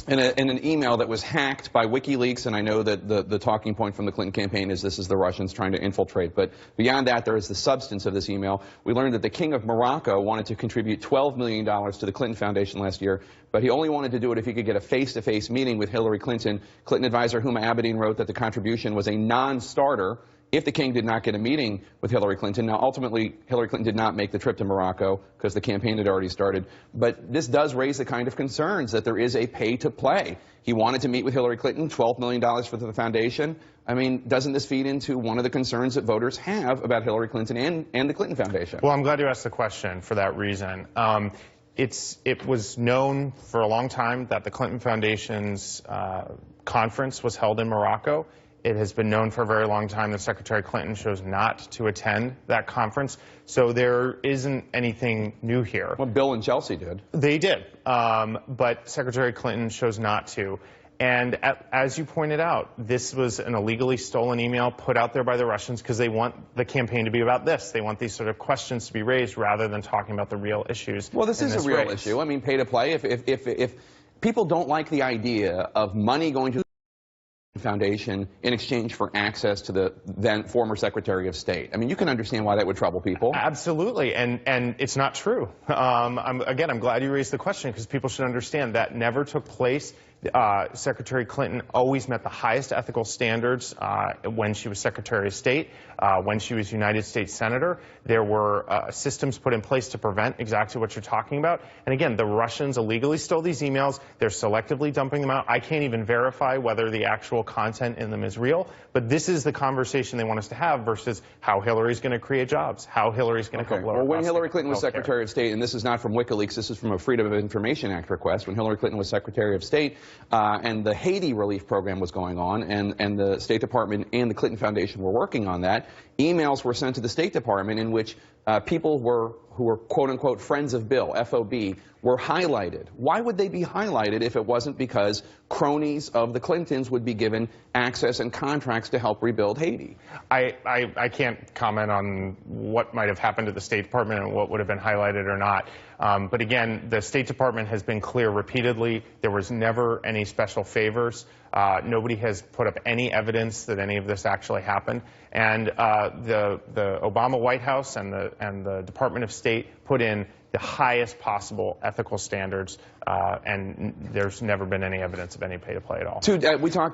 in an email that was hacked by WikiLeaks, and I know that the talking point from the Clinton campaign is this is the Russians trying to infiltrate. But beyond that, there is the substance of this email. We learned that the King of Morocco wanted to contribute $12 million to the Clinton Foundation last year, but he only wanted to do it if he could get a face-to-face meeting with Hillary Clinton. Clinton advisor Huma Abedin wrote that the contribution was a non-starter if the king did not get a meeting with Hillary Clinton. Now, ultimately, Hillary Clinton did not make the trip to Morocco because the campaign had already started. But this does raise the kind of concerns that there is a pay-to-play. He wanted to meet with Hillary Clinton, $12 million for the foundation. I mean, doesn't this feed into one of the concerns that voters have about Hillary Clinton and the Clinton Foundation? Well, I'm glad you asked the question for that reason. It was known for a long time that the Clinton Foundation's conference was held in Morocco. It has been known for a very long time that Secretary Clinton chose not to attend that conference. So there isn't anything new here. Well, Bill and Chelsea did. They did. But Secretary Clinton chose not to. And as you pointed out, this was an illegally stolen email put out there by the Russians because they want the campaign to be about this. They want these sort of questions to be raised rather than talking about the real issues. Well, this is a real issue. I mean, pay to play. If people don't like the idea of money going to the Foundation in exchange for access to the then former Secretary of State. I mean, you can understand why that would trouble people. Absolutely, and it's not true. I'm glad you raised the question because people should understand that never took place. Secretary Clinton always met the highest ethical standards when she was Secretary of State, when she was United States Senator. There were systems put in place to prevent exactly what you're talking about. And again, the Russians illegally stole these emails. They're selectively dumping them out. I can't even verify whether the actual content in them is real. But this is the conversation they want us to have versus how Hillary's going to create jobs, how Hillary's going to help lower costs. Well, when Hillary Clinton was Secretary of State, and this is not from WikiLeaks, this is from a Freedom of Information Act request, when Hillary Clinton was Secretary of State, and the Haiti relief program was going on, and the State Department and the Clinton Foundation were working on that, emails were sent to the State Department in which people who were quote-unquote friends of Bill, FOB, were highlighted. Why would they be highlighted if it wasn't because cronies of the Clintons would be given access and contracts to help rebuild Haiti? I can't comment on what might have happened to the State Department and what would have been highlighted or not. But again, the State Department has been clear repeatedly. There was never any special favors. Nobody has put up any evidence that any of this actually happened. And the Obama White House and the Department of State put in the highest possible ethical standards, and there's never been any evidence of any pay-to-play at all. We talked